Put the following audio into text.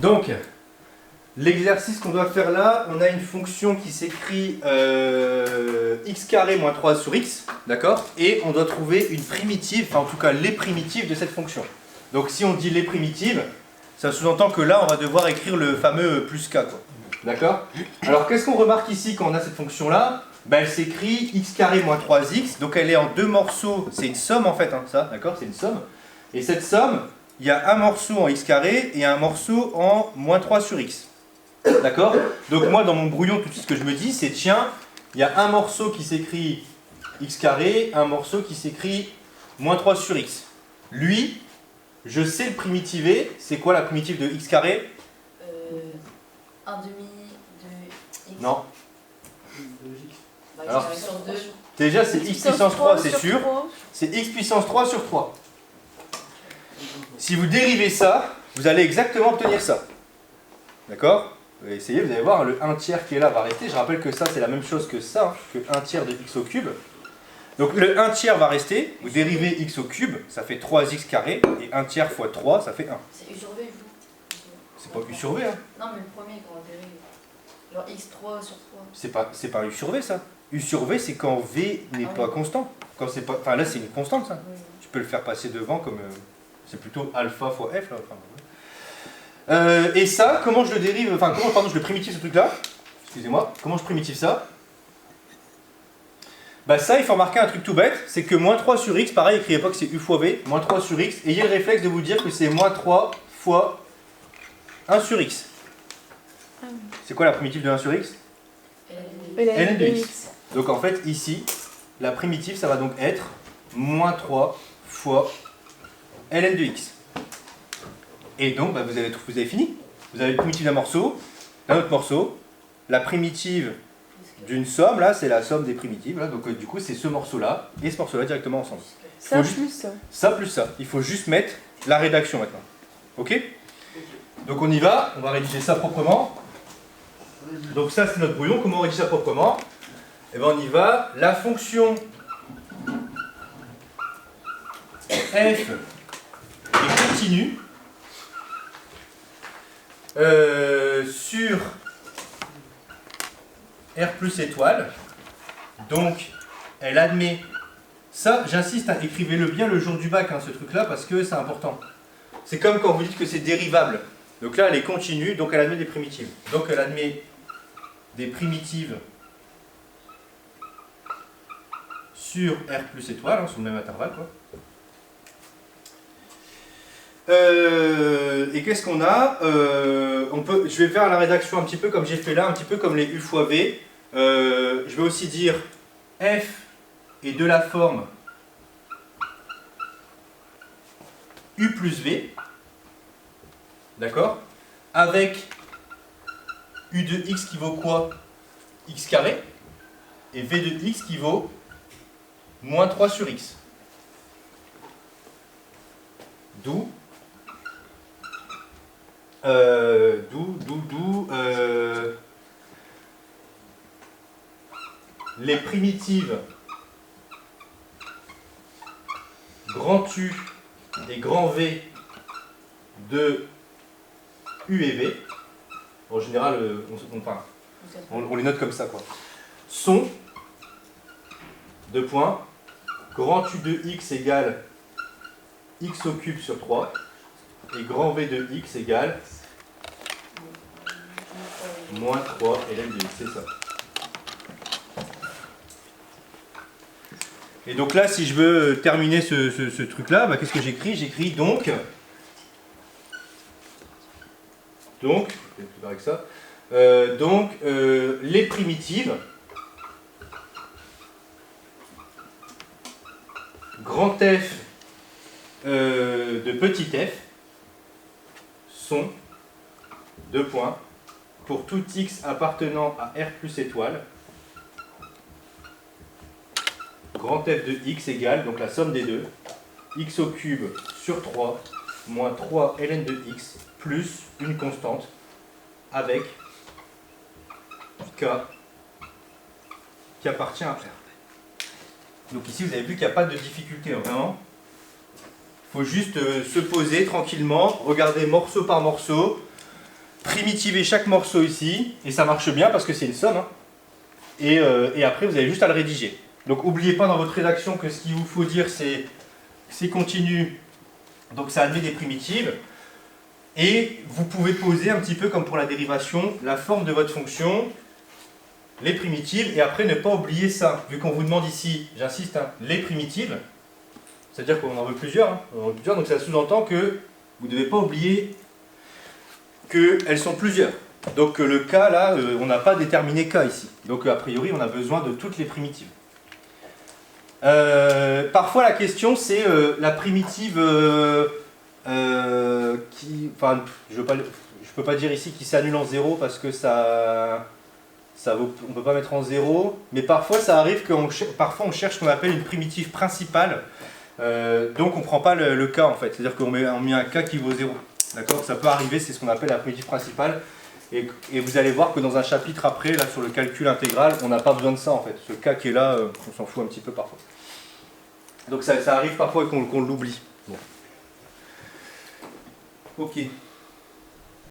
Donc, l'exercice qu'on doit faire là, on a une fonction qui s'écrit x carré moins 3 sur x, d'accord? Et on doit trouver une primitive, enfin en tout cas les primitives de cette fonction. Donc si on dit les primitives, ça sous-entend que là on va devoir écrire le fameux plus k, quoi. D'accord? Alors qu'est-ce qu'on remarque ici quand on a cette fonction-là? Ben, elle s'écrit x carré moins 3x, donc elle est en deux morceaux, c'est une somme en fait, hein, ça, d'accord? C'est une somme. Et cette somme, il y a un morceau en x carré et un morceau en moins 3 sur x. D'accord? Donc moi dans mon brouillon, tout de suite ce que je me dis, c'est tiens, il y a un morceau qui s'écrit x carré, un morceau qui s'écrit moins 3 sur x. Lui, je sais le primitiver, c'est quoi la primitive de x carré? 1 demi de x. Non. Bah, Alors, sur 2. Déjà c'est x puissance 3, c'est sûr. C'est x puissance 3 sur 3. Si vous dérivez ça, vous allez exactement obtenir ça. D'accord? Vous allez essayer, vous allez voir, le 1 tiers qui est là va rester. Je rappelle que ça, c'est la même chose que ça, que 1 tiers de x au cube. Donc le 1 tiers va rester, vous dérivez x au cube, ça fait 3x carré, et 1 tiers fois 3, ça fait 1. C'est u sur v, vous. C'est pas u sur v, hein? Non, mais le premier qu'on va dériver. Genre x3 sur 3. C'est pas un u sur v, ça. U sur v, c'est quand v n'est pas constant. Quand c'est pas, enfin là, c'est une constante, ça. Oui. Tu peux le faire passer devant comme... c'est plutôt alpha fois f, là. Enfin, ouais. Et ça, comment je le dérive, enfin, comment, pardon, je le primitive ce truc-là? Excusez-moi, comment je primitive ça? Bah ça, il faut remarquer un truc tout bête, c'est que moins 3 sur x, pareil, écrivez pas que c'est u fois v, moins 3 sur x, ayez le réflexe de vous dire que c'est moins 3 fois 1 sur x. C'est quoi la primitive de 1 sur x? ln de x. Donc en fait, ici, la primitive, ça va donc être moins 3 fois ln de x. Et donc, bah, vous avez fini. Vous avez la primitive d'un morceau, d'un autre morceau, la primitive d'une somme, là, c'est la somme des primitives. Là, donc du coup, c'est ce morceau-là et ce morceau-là directement ensemble. Ça plus ça. Ça plus ça. Il faut juste mettre la rédaction maintenant. Ok? Donc on y va, on va rédiger ça proprement. Donc ça, c'est notre brouillon. Comment on rédige ça proprement? Eh bien, on y va. La fonction f est continue sur R plus étoile. Donc, elle admet... Ça, j'insiste, hein, écrivez-le bien le jour du bac, hein, ce truc-là, parce que c'est important. C'est comme quand vous dites que c'est dérivable. Donc là, elle est continue, donc elle admet des primitives. Donc elle admet des primitives sur R plus étoile, hein, sur le même intervalle, quoi. Et qu'est-ce qu'on a? Je vais faire la rédaction un petit peu comme j'ai fait là, un petit peu comme les u fois v. Je vais aussi dire f est de la forme u plus v, d'accord? Avec u de x qui vaut quoi? X carré, et v de x qui vaut moins 3 sur x. D'où les primitives grand U et grand V de U et V, en général on les note comme ça, quoi, sont, deux points, grand U de x égale x au cube sur 3 et grand V de x égale moins 3 ln de x, c'est ça. Et donc là, si je veux terminer ce truc-là, bah, qu'est-ce que j'écris? J'écris donc, je vais plus avec ça, les primitives grand F de petit f sont, deux points, pour tout x appartenant à R plus étoile, grand F de x égale, donc la somme des deux, x au cube sur 3 moins 3 ln de x plus une constante avec k qui appartient à R. Donc ici vous avez vu qu'il n'y a pas de difficulté, hein, vraiment. Il faut juste se poser tranquillement, regarder morceau par morceau, primitiver chaque morceau ici, et ça marche bien parce que c'est une somme, hein. Et après vous avez juste à le rédiger. Donc n'oubliez pas dans votre rédaction que ce qu'il vous faut dire c'est continu, donc ça admet des primitives, et vous pouvez poser un petit peu comme pour la dérivation, la forme de votre fonction, les primitives, et après ne pas oublier ça, vu qu'on vous demande ici, j'insiste, hein, les primitives, c'est-à-dire qu'on en veut plusieurs, hein, on en veut plusieurs, donc ça sous-entend que vous ne devez pas oublier qu'elles sont plusieurs. Donc le cas là, on n'a pas déterminé K ici. Donc a priori on a besoin de toutes les primitives. Parfois la question c'est la primitive qui... Enfin, je peux pas dire ici qui s'annule en 0 parce que ça vaut, on ne peut pas mettre en 0. Mais parfois ça arrive parfois on cherche ce qu'on appelle une primitive principale. Donc on ne prend pas le K en fait. C'est-à-dire qu'on met un K qui vaut 0. D'accord, ça peut arriver, c'est ce qu'on appelle la primitive principale. Et vous allez voir que dans un chapitre après, là sur le calcul intégral, on n'a pas besoin de ça en fait. Ce cas qui est là, on s'en fout un petit peu parfois. Donc ça arrive parfois qu'on l'oublie. Bon. Ok.